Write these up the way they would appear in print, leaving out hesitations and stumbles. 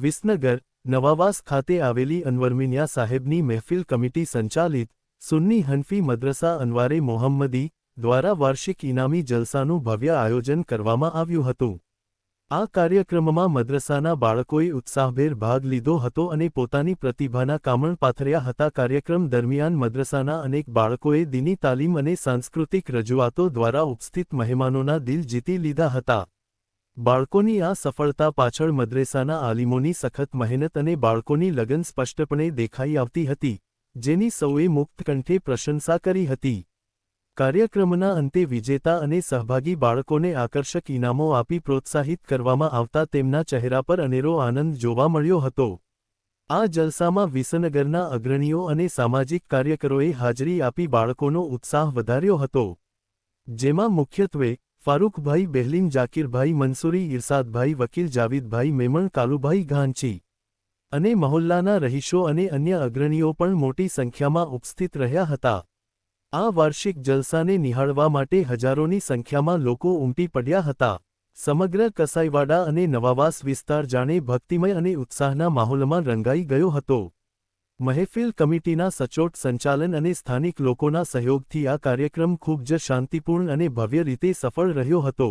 વિસનગર નવાવાસ ખાતે આવેલી અનવરમિન્યા સાહેબની મહેફિલ કમિટી સંચાલિત સુન્ની હનફી મદ્રસા અનવારે મોહમ્મદી દ્વારા વાર્ષિક ઇનામી જલસાનું ભવ્ય આયોજન કરવામાં આવ્યું હતું। આ કાર્યક્રમમાં મદ્રસાના બાળકોએ ઉત્સાહભેર ભાગ લીધો હતો અને પોતાની પ્રતિભાના કામણ પાથર્યા હતા। કાર્યક્રમ દરમિયાન મદ્રસાના અનેક બાળકોએ દીની તાલીમ અને સાંસ્કૃતિક રજૂઆતો દ્વારા ઉપસ્થિત મહેમાનોના દિલ જીતી લીધા હતા। બાળકોની આ સફળતા પાછળ મદ્રેસાના આલિમોની સખત મહેનત અને બાળકોની લગન સ્પષ્ટપણે દેખાઈ આવતી હતી, જેની સૌએ મુક્તકંઠે પ્રશંસા કરી હતી। કાર્યક્રમના અંતે વિજેતા અને સહભાગી બાળકોને આકર્ષક ઇનામો આપી પ્રોત્સાહિત કરવામાં આવતા તેમના ચહેરા પર અનેરો આનંદ જોવા મળ્યો હતો। આ જલસામાં વિસનગરના અગ્રણીઓ અને સામાજિક કાર્યકરોએ હાજરી આપી બાળકોનો ઉત્સાહ વધાર્યો હતો, જેમાં મુખ્યત્વે ફારૂકભાઈ બેહલીન, જાકીરભાઈ મંસૂરી, ઇરશાદભાઈ વકીલ, જાવીદભાઈ મેમણ, કાલુભાઈ ઘાંચી અને મહોલ્લાના રહીશો અને અન્ય અગ્રણીઓ પણ મોટી સંખ્યામાં ઉપસ્થિત રહ્યા હતા। આ વાર્ષિક જલસાને નિહાળવા માટે હજારોની સંખ્યામાં લોકો ઉમટી પડ્યા હતા। સમગ્ર કસાઈવાડા અને નવાવાસ વિસ્તાર જાણે ભક્તિમય અને ઉત્સાહના માહોલમાં રંગાઈ ગયો હતો। મહેફિલ કમિટીના સચોટ સંચાલન અને સ્થાનિક લોકોના સહયોગથી આ કાર્યક્રમ ખૂબ જ શાંતિપૂર્ણ અને ભવ્ય રીતે સફળ રહ્યો હતો।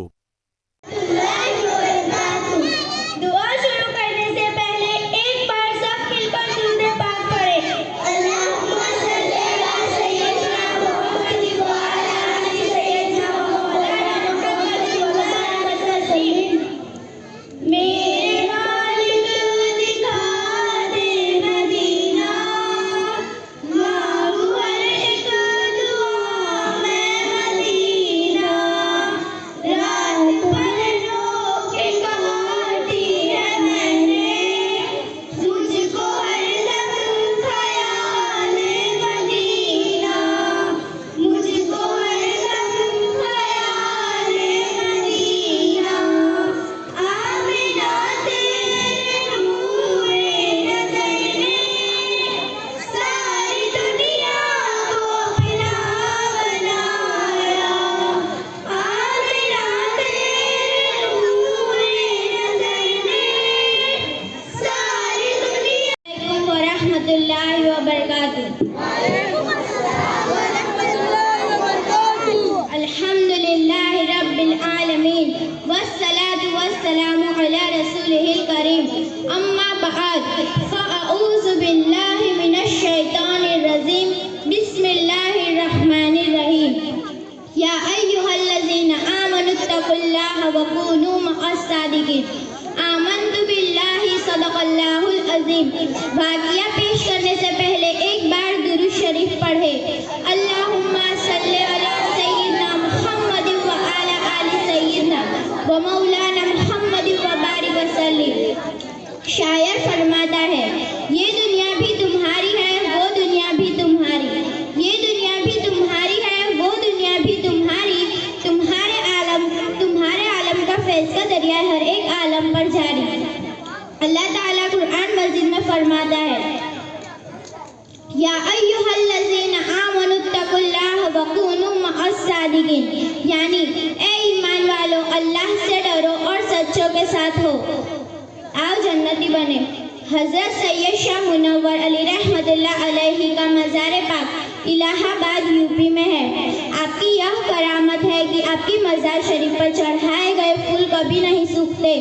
अल्हम्दुलिल्लाहि रब्बिल आलमीन वस्सलातु वस्सलामु अला रसूलिहिल करीम अम्मा बअद फ़अऊज़ु बिल्लाहि मिनश शैतानिर रजीम बिस्मिल्लाहिर रहमानिर रहीम या अय्युहल्लज़ीना आमनुत्तकुल्लाहा व कूनू मअस सादिकीन आमन्तु बिल्लाहि सदक़ल्लाहुल अज़ीम। वाक़िया पेश करने से पहले एक बार दुरूद शरीफ पढ़े। अल्लाहुम्मा सल्लि अला सय्यिदना मुहम्मद व अला आलि सय्यिदना व मौलाना मुहम्मद व बारिक वसल्लिम। शायर फरमाता है, ये दुनिया भी तुम्हारी है, वो दुनिया भी तुम्हारी, ये दुनिया भी तुम्हारी है, वो दुनिया भी तुम्हारी, तुम्हारे आलम का फैज़ का दरिया हर एक आलम पर जारी। अल्लाह ताला कुरान मजीद में फरमाता है, या अय्युहल्लज़ीना आमनुत्तकुल्लाहा व कूनू मअस सादिकीन, यानी ए ईमान वालों, अल्लाह से डरो और सच्चों के साथ हो, आओ जन्नती बने। हज़रत सैयद शाह मुनव्वर अली रहमतुल्लाह अलैहि का मज़ार पाक इलाहाबाद यूपी में है। आपकी यह करामत है कि आपकी मज़ार शरीफ पर चढ़ाए गए फूल कभी नहीं सूखते।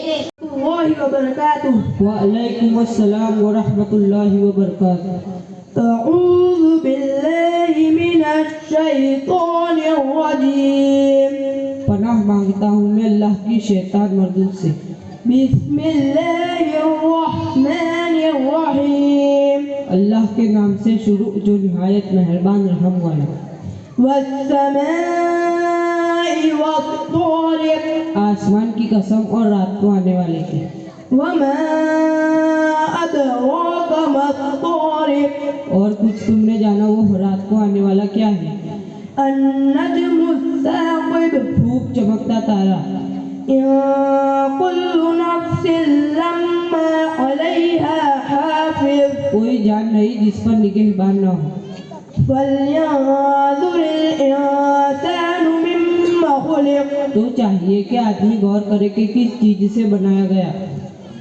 वालेकुम अस्सलाम व रहमतुल्लाहि व बरकातुहू। अऊज़ु बिल्लाहि मिनश शैतानिर रजीम। पनाह मांगता हूँ मैं अल्लाह की शैतान मर्दूद से। बिस्मिल्लाहिर रहमानिर रहीम। अल्लाह के नाम से शुरू जो निहायत मेहरबान रहम वाला। वस्समाई वत्तारिक। आसमान की कसम और रात को आने वाले की। वमा अदराका मत्तारिक। और कुछ तुमने जाना वो रात को आने वाला क्या है? अन्नज्मुस्साक़िब। खूब चमकता तारा। कुल्लु नफ्सिन लम्मा अलैहा हाफ़िज़। कोई जान नहीं जिस पर निगहबान न हो। फल्यंज़ुरिल इंसानु मिम्मा खुलिक़। तो चाहिए कि आदमी गौर करे कि किस चीज से बनाया गया।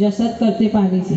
जसद करते पानी से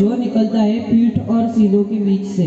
जो निकलता है पीठ और सीनों के बीच से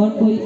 और कोई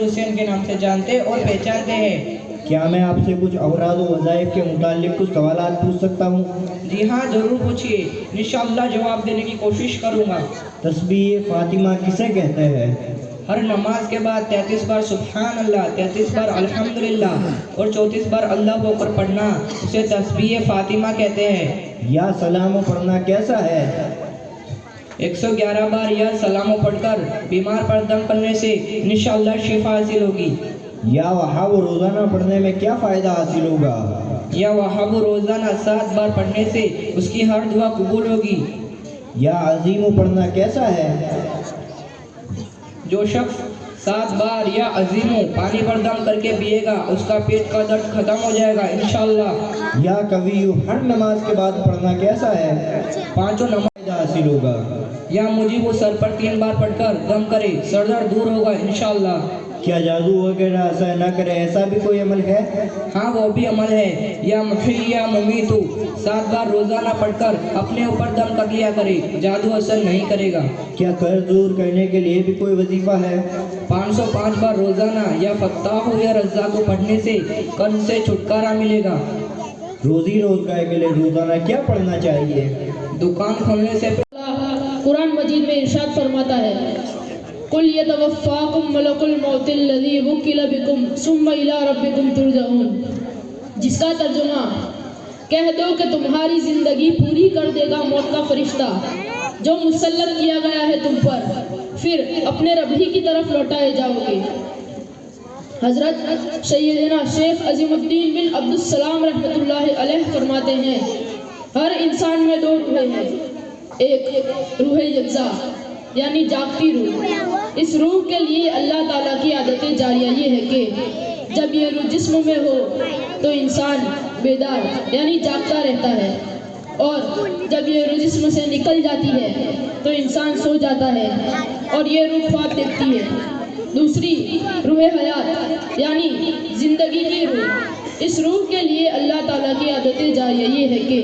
हुसैन के नाम से जानते और पहचानते हैं। क्या मैं आपसे कुछ औराद व वज़ाइफ के मुतालिक कुछ सवालात पूछ सकता हूँ? जी हाँ, जरूर पूछिए, इंशाअल्लाह जवाब देने की कोशिश करूँगा। तस्बीह फ़ातिमा किसे कहते हैं? हर नमाज के बाद 33 बार सुब्हान अल्लाह, 33 बार अल्हम्दुलिल्लाह और 34 बार अल्लाह अकबर पढ़ना उसे तस्बीह फ़ातिमा कहते हैं। या सलाम पढ़ना कैसा है? 111 बार या सलामो पढ़कर बीमार पर दम करने से इंशाअल्लाह शिफा हासिल होगी। या वहाब रोज़ाना पढ़ने में क्या फ़ायदा हासिल होगा? या वहाब रोज़ाना 7 बार पढ़ने से उसकी हर दुआ कबूल होगी। या अजीम पढ़ना कैसा है? जो शख्स 7 बार या अजीमो पानी पर दम करके पिएगा उसका पेट का दर्द खत्म हो जाएगा इंशाअल्लाह। या कभी हर नमाज के बाद पढ़ना कैसा है? 5 नमाज हासिल होगा। या मुझे वो सर पर 3 बार पढ़कर दम करे, सर दर्द दूर होगा इंशाअल्लाह। क्या जादू वगैरह असर न करे ऐसा भी कोई अमल है? हाँ, वो भी अमल है। या मुही या मुमीतु 7 बार रोजाना पढ़कर अपने ऊपर दम कर लिया करे, जादू असर नहीं करेगा। क्या कर्ज दूर करने के लिए भी कोई वजीफा है? 505 बार रोजाना या फत्ताह या रज़्ज़ाक़ पढ़ने से कर्ज से छुटकारा मिलेगा। रोजी रोजगार के लिए रोजाना क्या पढ़ना चाहिए? दुकान खोलने से कुरान मजीद में इरशाद फरमाता है, कुल यतवफ़्फ़ाकुम मलकुल मौतिल लज़ी वुक्किल बिकुम सुम्मा इला रब्बिकुम तुरजऊन, जिसका तर्जुमा कह दो कि तुम्हारी जिंदगी पूरी कर देगा मौत का फरिश्ता जो मुसल्लत किया गया है तुम पर, फिर अपने रब ही की तरफ लौटाए जाओगे। हजरत सैयदना शेख अजीमुद्दीन बिन अब्दुस्सलाम रहमतुल्लाह अलैह फरमाते हैं, हर इंसान में 2 रूहें हैं, एक रूह यज्जा यानी जागती रूह। इस रूह के लिए अल्लाह ताला की आदतें जारिया ये है कि जब ये रूह जिस्म में हो तो इंसान बेदार यानी जागता रहता है, और जब ये रूह जिस्म से निकल जाती है तो इंसान सो जाता है और ये रूह ख्वाब देखती है। दूसरी रूह हयात यानी जिंदगी की रूह। इस रूह के लिए अल्लाह ताला की आदतें जारिया ये है कि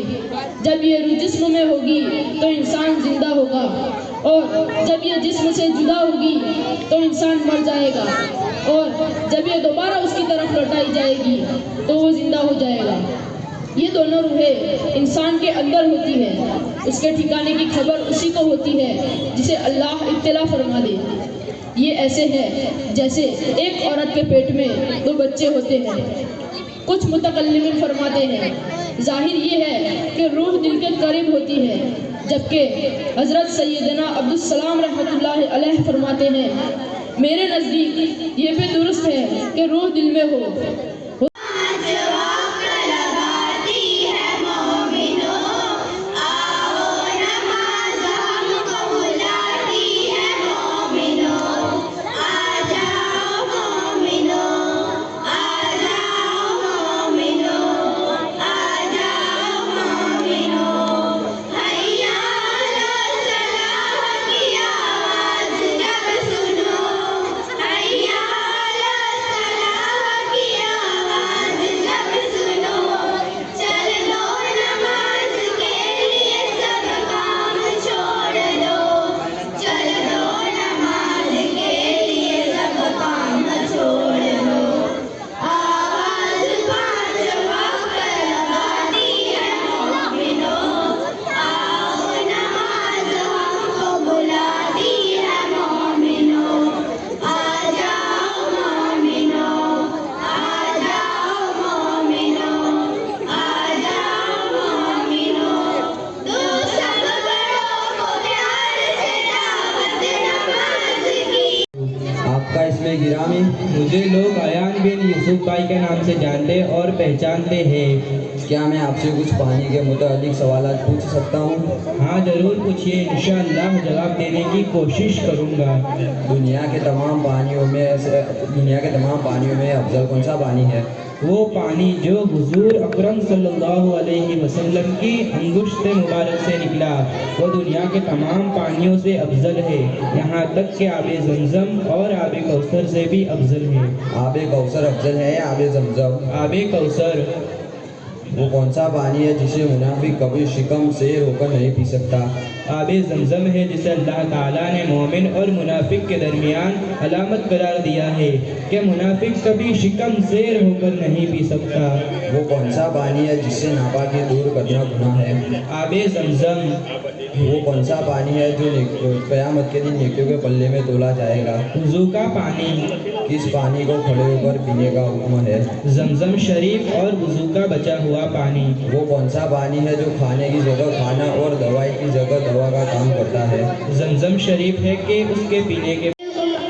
जब ये रूह जिस्म में होगी तो इंसान जिंदा होगा, और जब ये जिस्म से जुदा होगी तो इंसान मर जाएगा, और जब ये दोबारा उसकी तरफ लौटाई जाएगी तो वो जिंदा हो जाएगा। ये दोनों रूहें इंसान के अंदर होती है, उसके ठिकाने की खबर उसी को होती है जिसे अल्लाह इत्तला फरमा दे। ये ऐसे है जैसे एक औरत के पेट में 2 बच्चे होते हैं। कुछ मुतकल्लिमीन फरमाते हैं जाहिर ये है कि रूह दिल के करीब होती है, जबकि हजरत सैयदना अब्दुस्सलाम रहमतुल्लाह अलैह फरमाते हैं मेरे नज़दीक ये भी दुरुस्त है कि रूह दिल में हो। गिरामी, मुझे लोग अयान बिन यूसुफ भाई के नाम से जानते और पहचानते हैं। क्या मैं आपसे कुछ पानी के मुतालिक सवाल पूछ सकता हूँ? हाँ जरूर पूछिए, इंशाअल्लाह जवाब देने की कोशिश करूँगा। दुनिया के तमाम पानियों में अफजल कौन सा पानी है? वो पानी जो हुजूर अकरम सल्लल्लाहु अलैहि वसल्लम की अंगुश्त मुबारक से निकला, वो दुनिया के तमाम पानियों से अफजल है, यहाँ तक कि आबे ज़मज़म और आबे कौसर से भी अफजल है। आबे कौसर अफजल है या आबे ज़मज़म? आबे कौसर। वो कौन सा पानी है जिसे मुनाफिक कभी शिकम से होकर नहीं पी सकता? आबे ज़मज़म है जिसे अल्लाह ताला ने मोमिन और मुनाफिक के दरमियान अलामत करार दिया है कि मुनाफिक कभी शिकम ज़ेर होकर नहीं पी सकता। वो कौन सा पानी है जिससे नापाकी दूर करना गुनाह है? आबे ज़मज़म। वो कौन सा पानी है जो क़यामत के दिन नेकियों के पल्ले में तोला जाएगा? वज़ू का पानी। किस पानी को खड़े होकर पीने का हुक्म है? ज़मज़म शरीफ और वज़ू का बचा हुआ पानी। वो कौन सा पानी है जो खाने की जगह खाना और दवाई की जगह दवा का काम करता है? ज़मज़म शरीफ है कि उसके पीने के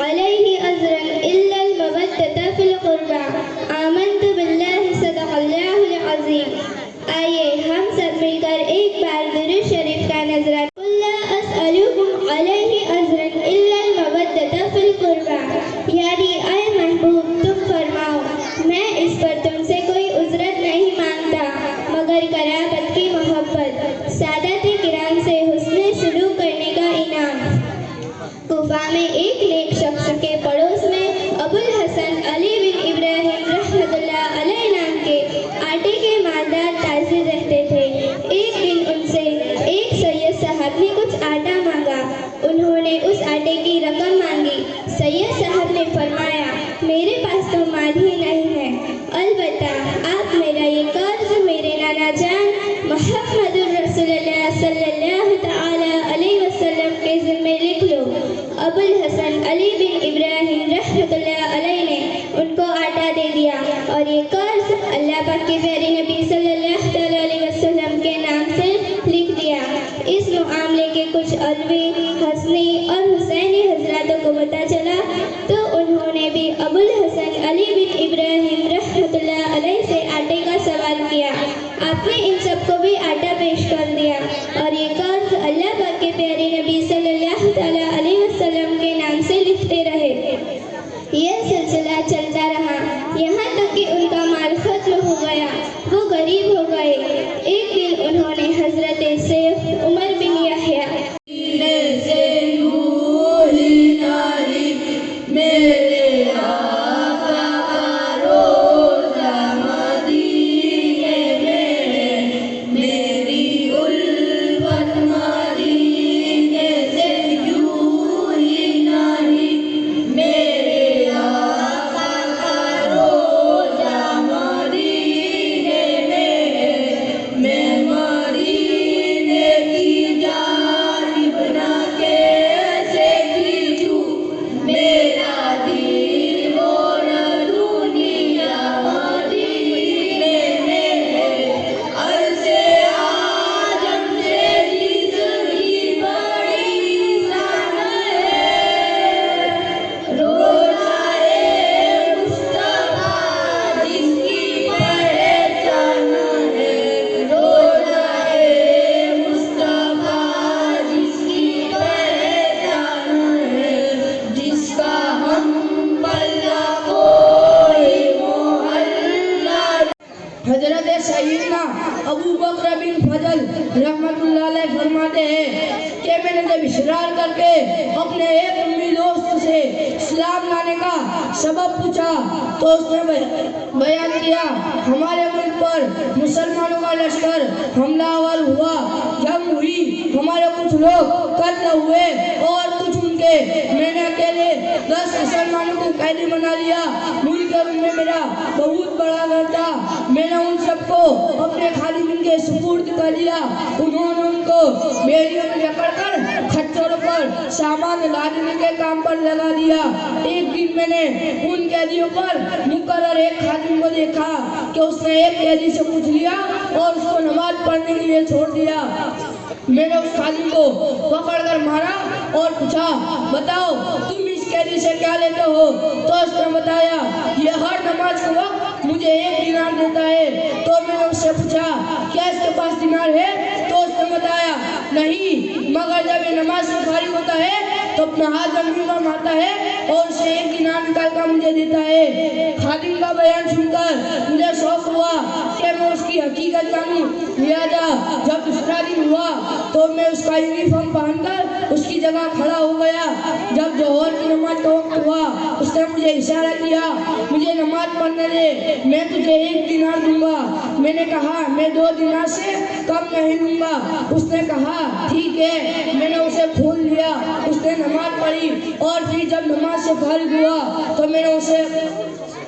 अलैहि अज़रन इल्लल मवद्दत फिल क़ुर्बा आमन्तु बिल्लाहि सदक़ल्लाहुल अज़ीम। आइए हम सब मिलकर एक बार दुरूद शरीफ का नज़राना। कुल ला अस्अलुकुम अलैहि अज़रन इल्लल मवद्दत फिल क़ुर्बा, यानी ऐ महबूब तुम फरमाओ मैं इस पर तुमसे कोई उजरत नहीं मांगता मगर कराबत की मोहब्बत, सादत किराम से हुस्न सुलूक करने का इनाम। कुफा में एक नेक शख्स के पड़ोस में अबुल हसन अली बिन इब्राहिम रहमतुल्लाह अलैह नाम के आटे के मालदार ताजिर रहते थे। एक दिन उनसे एक सैयद साहब ने कुछ आटा मांगा। उन्होंने उस आटे की रकम मांगी। सैयद साहब ने फरमाया मेरे पास तो माल ही नहीं है, अलबत्ता आप मेरा ये कर्ज मेरे नाना जान मुहम्मदुर रसूलुल्लाह सल्लल्लाहु तआला अलैहि वसल्लम के ज़िम्मे लिख लो। अबुल हसन अली बिन इब्राहिम रहमतुल्लाह अलैह ने उनको आटा दे दिया और ये कर्ज अल्लाह पाक के प्यारे नबी सल्लल्लाहु तआला अलैहि वसल्लम के नाम से लिख दिया। इस मामले के कुछ अलवी, हसनी और हुसैनी हजरातों को पता चला तो उन्होंने भी अबुल हसन अली बिन इब्राहिम रहमतुल्लाह अलैह से आटे का सवाल किया। आपने इन सबको भी आटा पेश कर दिया और ये कर्ज अल्लाह पाक के प्यारे नबी सल्लल्लाहु तआला अलैहि वसल्लम के नाम से लिखते रहे। यह सिलसिला चलता रहा यहाँ तक कि उनका माल खत्म हो गया, वो गरीब हो गए। एक दिन उन्होंने हजरत शेख उमर बिन यहया हजरत सैयदना अबू बकर बिन फजल रहमतुल्लाह अलैह फरमाते हैं कि मैंने जब इसरार करके अपने एक उम्मी दोस्त से इस्लाम लाने का सबब पूछा तो उसने बयान किया हमारे मुल्क पर मुसलमानों का लश्कर हमलावर हुआ, जंग हुई, हमारे कुछ लोग कत्ल हुए और कुछ उनके। मैंने अकेले 10 मुसलमानों को कैदी बना लिया। मुल्क में मेरा बहुत बड़ा घर था। मैंने उन सबको अपने खादिम के सुपुर्द कर दिया। उन्होंने उनको बेड़ियों में जकड़कर खच्चरों पर सामान लादने के काम पर लगा दिया। एक दिन मैंने उन कैदियों पर मुकर्रर एक खादिम को देखा कि उसने एक कैदी से पूछ लिया और उसको नमाज पढ़ने के लिए छोड़ दिया। मैंने उस खादिम को पकड़कर मारा और पूछा बताओ तुम इस कैदी से क्या लेते हो? तो उसने बताया ये हर नमाज के वक्त मुझे 1 दिनार देता है। तो मैंने उससे पूछा क्या इसके पास दिनार है? तो उसने बताया नहीं, मगर जब ये नमाज से फारिग होता है तो अपना हाथ जमीन पर मारता है और उसे 1 दिनार निकाल कर मुझे देता है। खादिम का बयान सुनकर मुझे शौक हुआ कि मैं उसकी हकीकत जानूं। लिहाजा जब दूसरा दिन हुआ तो मैं उसका यूनिफॉर्म पहनकर उसकी जगह खड़ा हो गया। जब जोहर की नमाज का वक्त हुआ उसने मुझे इशारा किया, मुझे नमाज पढ़ने दे, मैं तुझे 1 दिनार दूंगा। मैंने कहा मैं 2 दिनार से कम नहीं लूंगा। उसने कहा ठीक है। मैंने उसे खोल लिया। उसने नमाज पढ़ी और फिर जब नमाज से फारिग हुआ तो मैंने उसे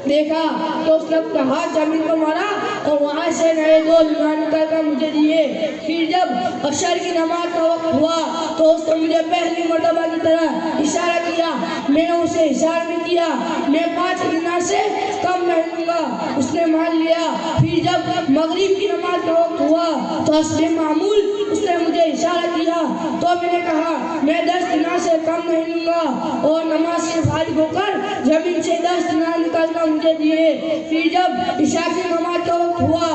देखा तो उसने अपना हाथ जमीन पर मारा और वहाँ से नए 2 दिनार निकाल कर मुझे दिए। फिर जब अशर की नमाज का वक्त हुआ तो उसने मुझे पहली मर्तबा की तरह इशारा किया। मैंने उसे इशारा भी किया, मैं 5 दिनार से कम नहीं लूंगा। उसने मान लिया। फिर जब मगरिब की नमाज का वक्त हुआ तो हस्बे मामूल उसने मुझे इशारा किया। तो मैंने कहा मैं 10 दिनार से कम नहीं लूंगा और नमाज से फारिग होकर जमीन से 10 दिनार निकाल कर मुझे दिए। फिर जब इशा की नमाज का वक्त हुआ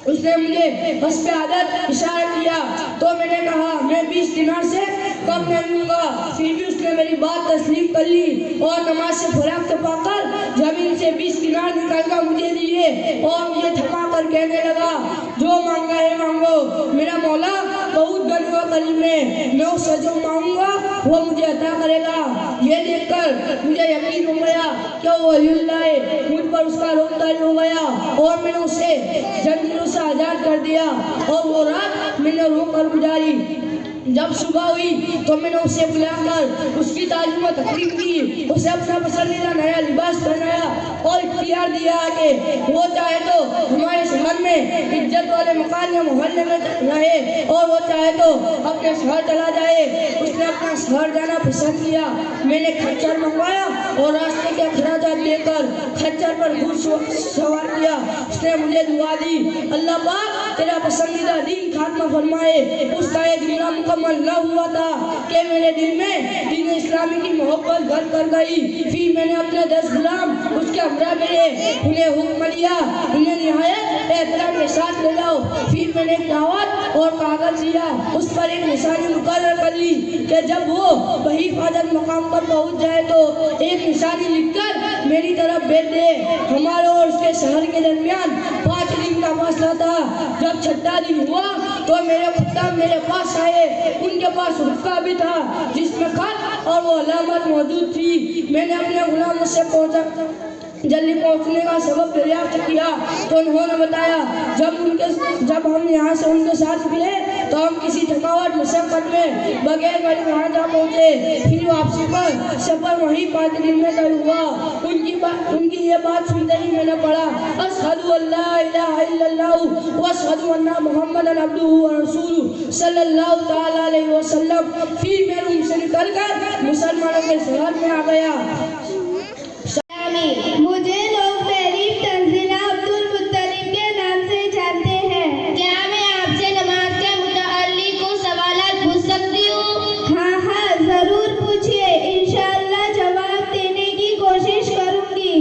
उसने मुझे हस्बे आदत इशारा किया। तो मैंने कहा मैं 20 दिनार से कम नहीं लूंगा। फिर भी उसने मेरी बात तस्लीम कर ली और नमाज से फराग पाकर जमीन से 20 दिनार निकाल कर मुझे दिए और मुझे थमा कर कहने लगा जो मांगा है मांगो, मेरा मौला बहुत गनी व करीम है, मैं उससे जो मांगूंगा वो मुझे अता करेगा। ये देखकर मुझे यकीन हो गया कि वो वलीउल्लाह है। मुझ पर उसका रोब तारी हो गया और मैंने उसे जंजीरों से आजाद कर दिया और वो रात मैंने रोकर गुजारी। जब सुबह हुई तो मैंने उसे बुलाकर उसकी तालीम व तकरीम की, उसे अपना पसंदीदा नया लिबास पहनाया और इख्तियार दिया कि वो चाहे तो हमारे शहर में इज्जत वाले मकान या मोहल्ले में रहे और वो चाहे तो अपने शहर चला जाए। उसने अपना शहर जाना पसंद किया। मैंने खच्चर मंगवाया और रास्ते के अखराजात देकर खच्चर पर घुड़सवार किया। उसने मुझे दुआ दी, अल्लाह पाक तेरा पसंदीदा दीन खात्मा फरमाए। उसका ये जुमला मुकम्मल न हुआ था कि मेरे दिल में दीन इस्लामी की मोहब्बत घर कर गई। फिर मैंने अपने 10 गुलाम उसके हमरा मिले, उन्हें हुक्म दिया उन्हें निहायत एहतराम के साथ ले जाओ। फिर मैंने एक दावत और कागज दिया, उस पर एक निशानी मुकर्रर कर ली कि जब वो वही हिफाजत मकाम पर पहुंच जाए तो एक निशानी लिखकर मेरी तरफ भेज दे। हमारे और उसके शहर के दरमियान 5 दिन का फासला था। जब 6ठा दिन हुआ तो मेरे कुत्ता मेरे पास आए। उनके पास हुक्का भी था जिसमें खत और वो अलामत मौजूद थी। मैंने अपने गुलामों से जल्दी पहुंचने का सबब दरियाफ्त किया तो उन्होंने बताया जब हम यहाँ से उनके साथ मिले तो हम किसी थकावट मुशक्कत में बगैर गाड़ी वहाँ जा पहुँचे। फिर वापसी पर सफर वहीं 5 दिन में तय हुआ। उनकी ये बात सुनते ही मैंने पढ़ा अशहदु अल्ला इलाहा इल्लल्लाह व अशहदु अन्ना मुहम्मदन अब्दुहु व रसूलुहु सल्लल्लाहु तआला अलैहि वसल्लम। फिर मैं रूम से निकलकर मुसलमानों के शहर में आ गया। मुझे लोग तारीफ तंजीला अब्दुल मुत्तलिब के नाम से जानते हैं। क्या मैं आपसे नमाज के मुताल्लिक कुछ सवालात पूछ सकती हूँ? हाँ, जरूर पूछिए, इंशाअल्लाह जवाब देने की कोशिश करूँगी।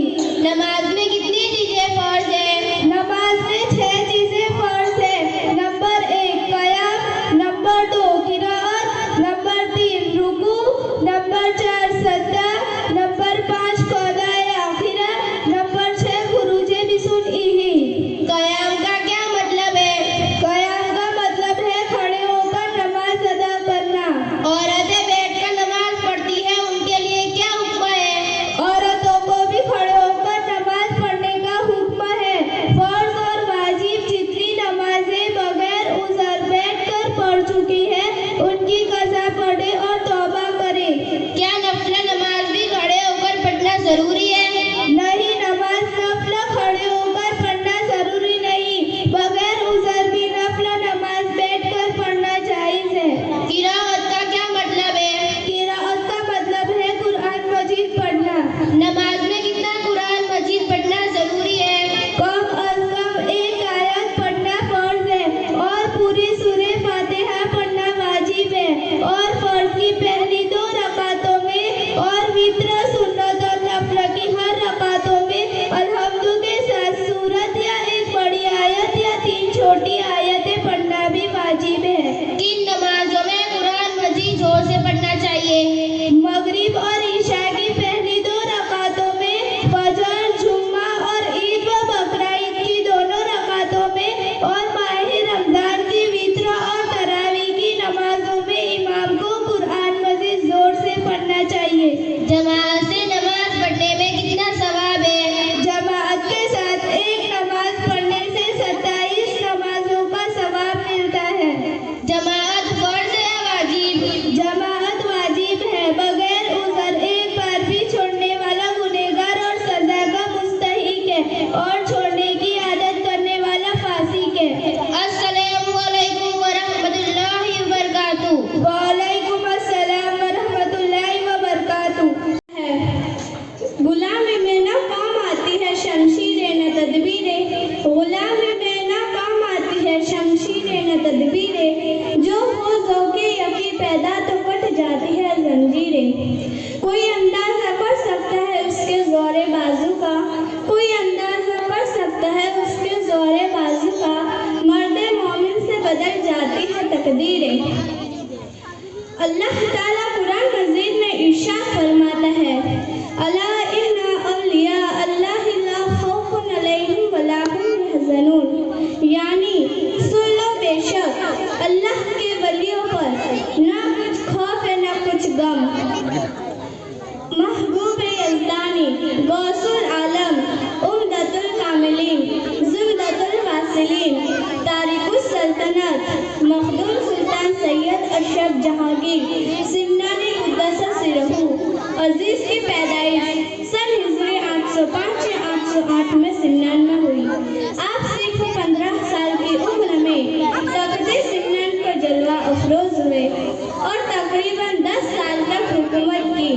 नमाज में कितनी चीजें फर्ज है? नमाज में 6 चीजें फर्ज है। नंबर 1 क़याम, नंबर 2 क़िराअत, नंबर 3 रुकू, नंबर 4 सजदा, नंबर 5 क़ज़ाए आखिरत, अल्लाह ताला कुरान मजीद में इरशाद फरमाता है, अला इन्ना औलिया अल्लाहि ला खौफुन अलैहिम वला हुम यहज़नून, यानी सुन लो बेशक अल्लाह के वलियों पर ना कुछ खौफ है ना कुछ गम। महबूब यज़दानी गौसुल आलम उम्दतुल कामिलीन ज़ुमदतुल वासिलीन तारिकुस सल्तनत मखदूम सुल्तान सैयद अशरफ जहांगीर सिमनानी कुद्दस सिरहू अजीज की पैदाइश सन हिजरी 805 या 808 में सिमनान में हुई। आप सिर्फ 15 साल की उम्र में तख्ते सिमनान पर जलवा अफरोज हुए और तकरीबन 10 साल तक हुकूमत की।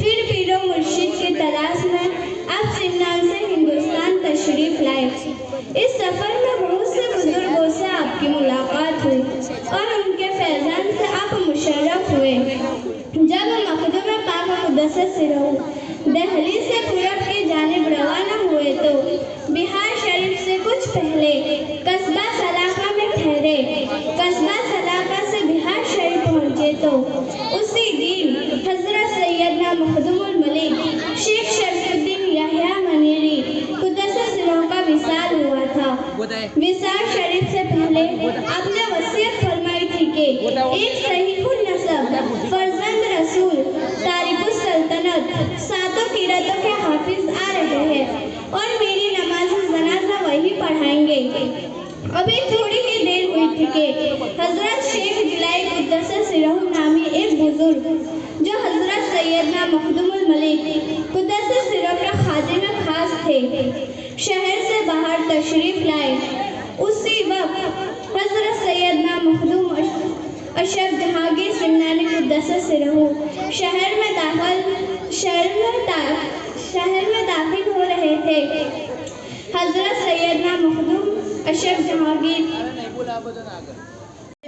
फिर पीरो मुर्शिद की तलाश में आप सिमनान से हिंदुस्तान तशरीफ लाए। इस सफर में बहुत से बुजुर्गों से आपकी मुलाकात हुई और उनके फैजान से आप मुशर्रफ हुए। जब मखदूम पाक मुक़द्दस सिरहू दिल्ली से पूरब की जानिब रवाना हुए तो बिहार शरीफ से कुछ पहले कस्बा सलाखा में ठहरे। कस्बा सलाखा से बिहार शरीफ पहुँचे तो उसी दिन हजरत सैयदना मखदूमुल मलिक शेख शरफुद्दीन याह्या मनीरी कुद्दस सिरहू का विसाल हुआ था। विसाल शरीफ से पहले आपने वसीयत फरमाई थी कि एक सहीहुन नसब फर्जंद रसूल तारिकुस सल्तनत सातों किरातों के हाफिज आ रहे हैं और मेरी नमाज जनाजा वही पढ़ाएंगे। अभी थोड़ी ही देर हुई थी कि हजरत शेख जिलाई कुद्दस सिरहू नामी एक बुजुर्ग जो हजरत सैयदना मखदूमुल मलिक कुद्दस सिरहू के खादिम खास थे शहर से बाहर तशरीफ लाए। उसी वक्त हजरत सैयदना मखदूम अशरफ जहांगीर सिमनानी कुद्दस सिरहू शहर में दाखिल हो रहे थे। हजरत सैयदना मखदूम अशरफ जहांगीर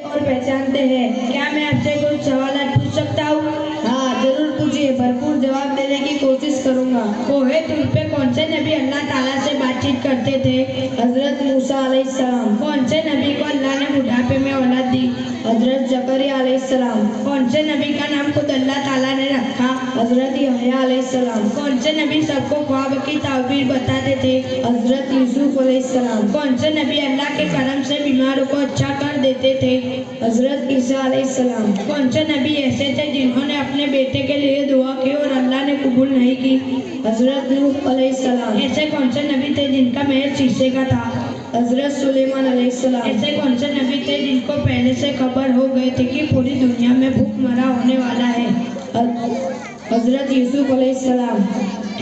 और पहचानते हैं। क्या मैं आपसे कुछ सवाल पूछ सकता हूँ? हाँ जरूर पूछिए, भरपूर जवाब देने की कोशिश करूँगा। कोहे तुर पे कौन से नबी अल्लाह ताला से बातचीत करते थे? हजरत मूसा अलैहिस्सलाम। कौन से नबी को अल्लाह ने बुढ़ापे में औलाद दी? हजरत जकरिया अलैहिस्सलाम। कौन से नबी का नाम खुद अल्लाह ताला ने रखा? हजरत यहया अलैहिस्सलाम। कौन से नबी सबको ख्वाब की ताबीर बताते थे? हजरत यूसुफ अलैहिस्सलाम। कौन से नबी अल्लाह के करम से बीमारों को अच्छा कर देते थे? हजरत ईसा अलैहिस्सलाम। कौन से नबी ऐसे थे जिन्होंने अपने बेटे के लिए दुआ की और अल्लाह ने कबूल नहीं की? हजरत नूह अलैहिस्सलाम। ऐसे कौन से नबी थे जिनका महल शीशे का था? हजरत सुलेमान अलैहिस्सलाम। ऐसे कौन से नबी थे जिनको पहले से खबर हो गई थी कि पूरी दुनिया में भूखमरा होने वाला है? हजरत यूसुफ अलैहिस्सलाम।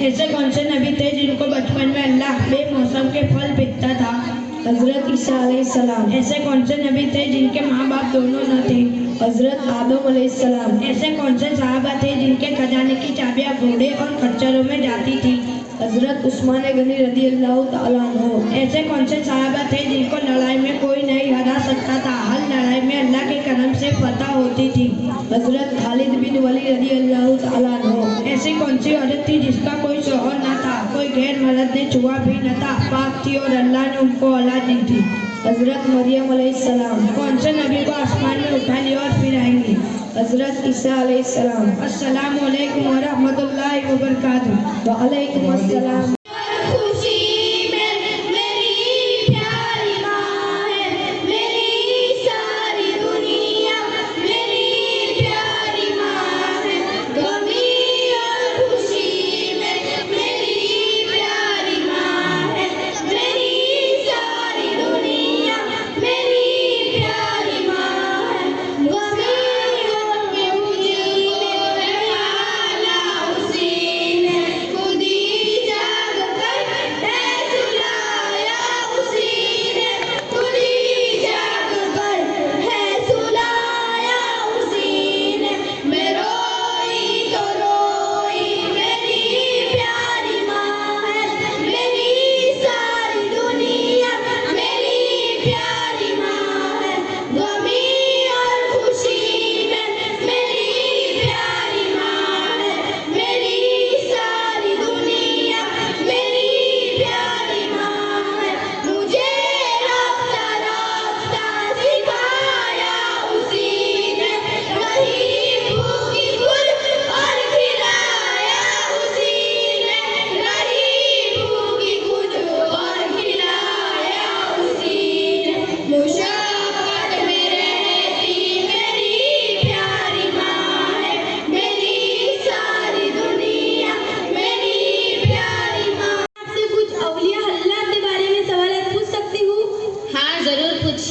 ऐसे कौन से नबी थे जिनको बचपन में अल्लाह बेमौसम के फल भेजता था? हजरत ईसा अलैहिस्सलाम। ऐसे कौन से नबी थे जिनके माँ बाप दोनों न थे? हजरत आदम अलैहिस्सलाम। ऐसे कौन से सहाबा थे जिनके खजाने की चाबियाँ घोड़े और खच्चरों में जाती थी? हजरत उस्मान गनी रदी अल्लाह तआला अन्हु। ऐसे कौन से सहाबा थे जिनको लड़ाई में कोई नहीं हरा सकता था, हर लड़ाई में अल्लाह के करम से फतह होती थी? हजरत खालिद बिन वली रदी अल्लाह तआला अन्हु। ऐसी कौन सी औरत थी जिसका कोई शौहर न था, कोई गैर मर्द ने छुआ भी न था, पाक थी और अल्लाह ने उनको औलाद दी थी? हजरत मरियम अलैहिस्सलाम। कौन से नबी को आसमान में उठा लिया और फिर आएंगी? हजरत ईसा अलैहिस्सलाम। अस्सलामु अलैकुम व रहमतुल्लाहि व बरकातुहू। व अलैकुम अस्सलाम। खुशी में मेरी प्यारी माँ है, मेरी सारी दुनिया मेरी प्यारी माँ है। गमी और खुशी में मेरी प्यारी माँ है, मेरी सारी दुनिया मेरी प्यारी माँ है। गमी और खुशी में आला उसी ने खुद ही जाग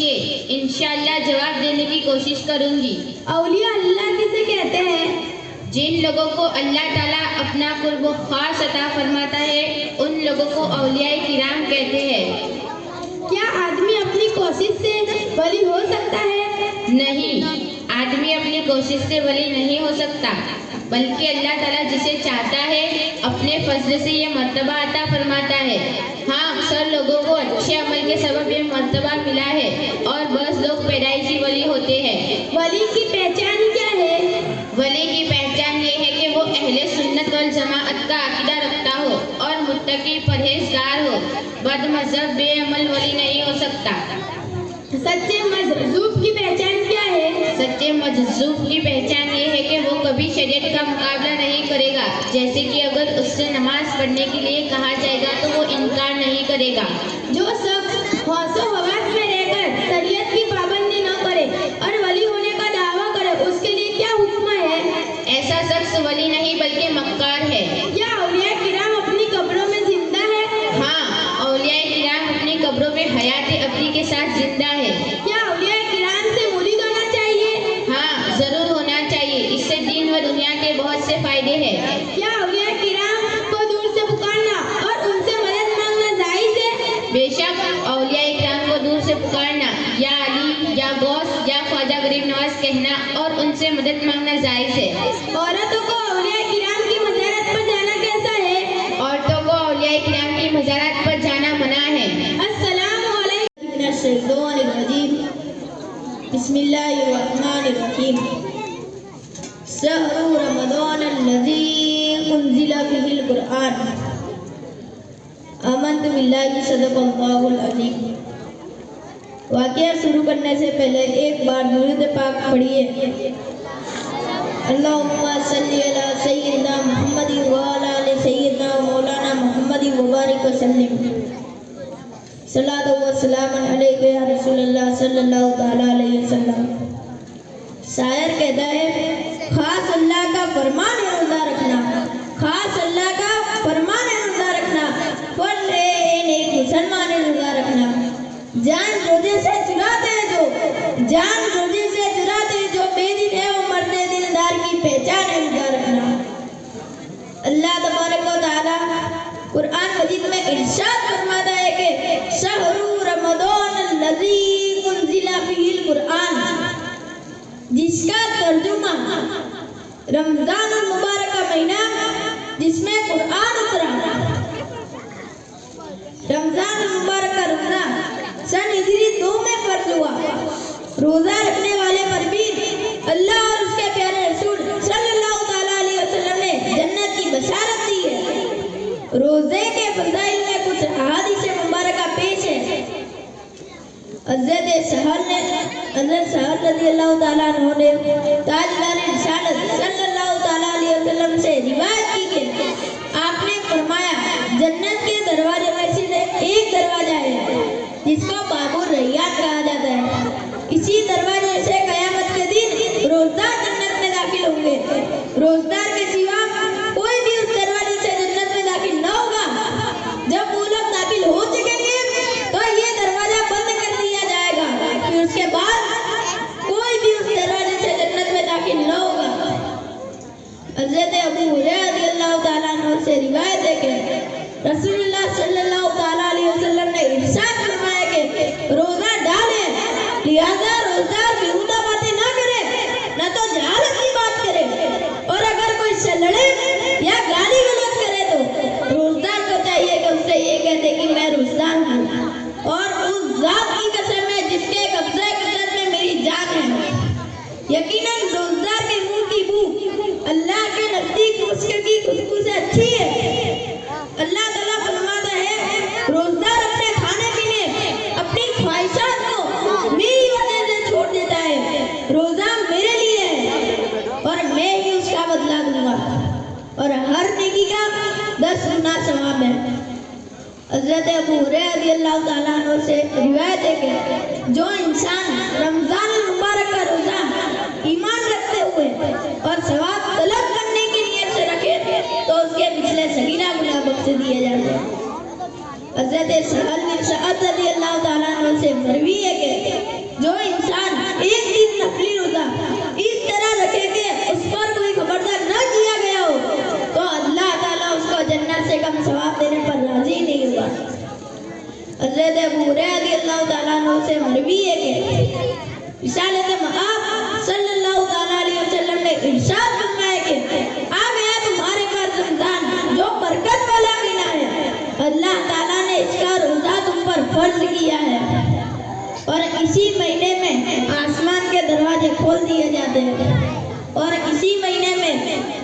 पूछिए, इंशाअल्लाह जवाब देने की कोशिश करूंगी। औलिया अल्लाह किसे कहते हैं? जिन लोगों को अल्लाह ताला अपना कुर्ब खास अता फरमाता है उन लोगों को औलिया किराम कहते हैं। क्या आदमी अपनी कोशिश से वली हो सकता है? नहीं, आदमी अपनी कोशिश से वली नहीं हो सकता, बल्कि अल्लाह ताला जिसे चाहता है अपने फजल से ये मर्तबा अता फरमाता है। हाँ, अक्सर लोगों को अच्छे अमल के सबब ये मर्तबा मिला है और बस लोग पैदाइशी वली होते हैं। वली की पहचान क्या है? वली की पहचान ये है कि वो अहले सुन्नत वल जमाअत का अकीदा रखता हो और मुत्तकी परहेजगार हो। बदमज़हब बेअमल वली नहीं हो सकता। सच्चे मजजूब की पहचान क्या है? सच्चे मजजूब की पहचान ये है कि वो कभी शरीयत का मुकाबला नहीं करेगा। जैसे कि अगर उससे नमाज पढ़ने के लिए कहा जाएगा तो वो इनकार नहीं करेगा। जो शख्स हौसो हवास में रहकर शरीयत की पाबंदी न करे और वली होने का दावा करे, उसके लिए क्या हुक्म है? ऐसा शख्स वली नहीं बल्कि मक्कार है। क्या औलिया किराम अपनी कब्रों में जिंदा है? हाँ, औलिया किराम अपनी कब्रों में हयात अबदी के साथ जिंदा है। क्या औलिया किराम से मुरीद होना चाहिए? हाँ, जरूर होना चाहिए। इससे दीन व दुनिया के बहुत से फायदे हैं। क्या औलिया किराम को दूर से पुकारना और उनसे मदद मांगना जायज है? बेशक, औलिया किराम को दूर से पुकारना या अली या गौस या ख्वाजा गरीब नवाज कहना और उनसे मदद मांगना जायज है। औरतों को औलिया किराम की मज़ारत पर जाना कैसा है? औरतों को औलिया किराम की मज़ारत पर जाना मना है। अस्सलामु अलैकुम मिनश्शैतानिर्रजीम। बिस्मिल्लाहिर्रहमानिर्रहीम। शहरु रमज़ानल्लज़ी उन्ज़िला फ़ीहिल क़ुरआन। आमन्तु बिल्लाहि सदक़ल्लाहुल अज़ीम। वाक़या शुरू करने से पहले एक बार दुरूद पाक पढ़िए। अल्लाहुम्मा सल्लि अला सय्यिदिना मुहम्मद व अला आलि सय्यिदिना मौलाना मुहम्मद व बारिक वसल्लिम। सल्लल्लाहु व सलामन अलैका या रसूलल्लाह सल्लल्लाहु तआला अलैहि वसल्लम। शायर कहता है, खास अल्लाह का फरमान है रोजा रखना, खास अल्लाह का फरमान है रोजा रखना, फर्ज है एक मुसलमान है रोजा रखना। जान रोजे से चुराते हैं जो, जान रोजे से चुराते हैं जो बेदिन है वो मरते दिलदार की पहचान है रोजा रखना। अल्लाह तबारक व तआला कुरान मजीद में इरशाद फरमाता है कि शहरु रमज़ानल्लज़ी उन्ज़िला फ़ीहिल क़ुरआन, जिसका तर्जुमा रमजान मुबारक का महीना जिसमें कुरान उतरा। रमजान मुबारक का रोजा सन हिजरी 2 में फर्ज हुआ। रोजा रखने वाले पर भी अल्लाह और उसके प्यारे रसूल सल्लल्लाहु तआला अलैहि वसल्लम ने जन्नत की बशारत दी है। रोजे के फज़ाइल में कुछ अहादीस मुबारक पेश है। हज़रत सहर रज़ियल्लाहु ताला अन्हु ने ताजदार रिसालत सल्लल्लाहु ताला अलैहि वसल्लम से रिवायत की कि आपने फरमाया, जन्नत के दरवाजे में से एक दरवाजा है जिसको बाबुर रैयान कहा जाता है। इसी दरवाजे से कयामत के दिन रोजदार जन्नत में दाखिल होंगे। रोजदार के सिवा कोई भी उस दरवाजे से जन्नत में दाखिल न होगा। जब वो लोग दाखिल हो चुकेंगे तो ये दरवाजा बंद कर दिया जाएगा, फिर उसके बाद कोई भी उस दरवाजे से जन्नत में दाखिल न होगा। हज़रत अबू हुरैरा रज़ियल्लाहु ताला अन्हु से रिवायत है कि रसूलुल्लाह सल्लल्लाहु ताला अलैहि वसल्लम ने इरशाद फरमाया कि रोजा डाले, लिहाजा रोज़दार बेहुदा बातें ना करे, न तो जहालत की बात करे, और अगर कोई से लड़े या गाली गलौज करे तो रोज़दार को चाहिए कि उससे ये कहते कि मैं रोज़दार हूँ और उस जात की कसम है जिसके कब्ज़े कुदरत में मेरी जान है। यकीनन रोज़दार के मुंह की बू अल्लाह के नजदीक मुश्क की खुशबू से अच्छी है। अल्लाह ताला फरमाता है, रोज़दार अपने खाने पीने अपनी ख्वाहिशात को मेरी वजह से छोड़ देता है। रोज़ा मेरे लिए है और मैं ही उसका बदला दूंगा और हर नेकी का 10 गुना सवाब है। हज़रत अबू हुरैरा रज़ियल्लाहु ताला अन्हु से रिवायत है कि जो इंसान रमज़ान मुबारक का रोज़ा ईमान रखते हुए और सवाब तलब करने की नीयत से रखे तो उसके पिछले सगीरा गुनाह बख्श दिए जाते हैं। हज़रत सहल बिन सअद रज़ियल्लाहु ताला अन्हु से मरवी है कि रिसालत मआब सल्लल्लाहु ताला अलैहि वसल्लम ने इरशाद फरमाया कि आ गया तुम्हारे पास रमजान जो बरकत वाला महीना है। अल्लाह ताला ने इसका रोजा तुम पर फर्ज किया है और इसी महीने में आसमान के दरवाजे खोल दिए जाते हैं और इसी महीने में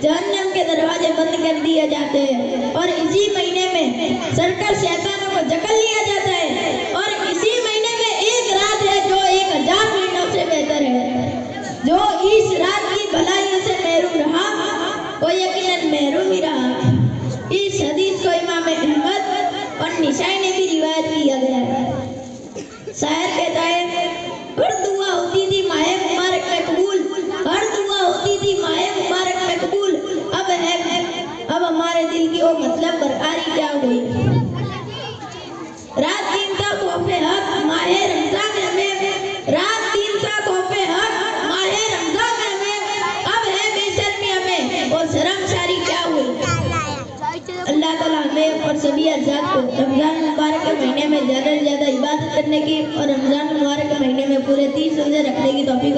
जहन्नम के दरवाजे बंद कर दिए जाते हैं और इसी महीने में सरकश शैतानों को जकड़ लिया जाता है और इसी महीने में एक रात है जो 1000 महीनों से बेहतर है। जो इस रात की भलाइयों से महरूम रहा वो यकीनन महरूम ही रहा। इस हदीस को इमाम अहमद और निसाई ने भी रिवायत किया गया है। शायर कहता है हर दुआ होती थी माहे मुबारक में कबूल, हर दुआ होती थी माहे मुबारक में कबूल, अब हमारे दिल की वो मतलब बरकारी क्या हुई। रात दिन का तोहफे हक माहे रमजान में हमें, रात दिन का तोहफे हक माहे रमजान में हमें, अब है बेशर्मी हमें और शर्मसारी क्या हुई। अल्लाह ताला हमें और सभी आजाद को रमजान मुबारक के महीने में ज़्यादा से ज़्यादा इबादत करने की और रमजान मुबारक के महीने में पूरे 30 रोजे रखने की तौफीक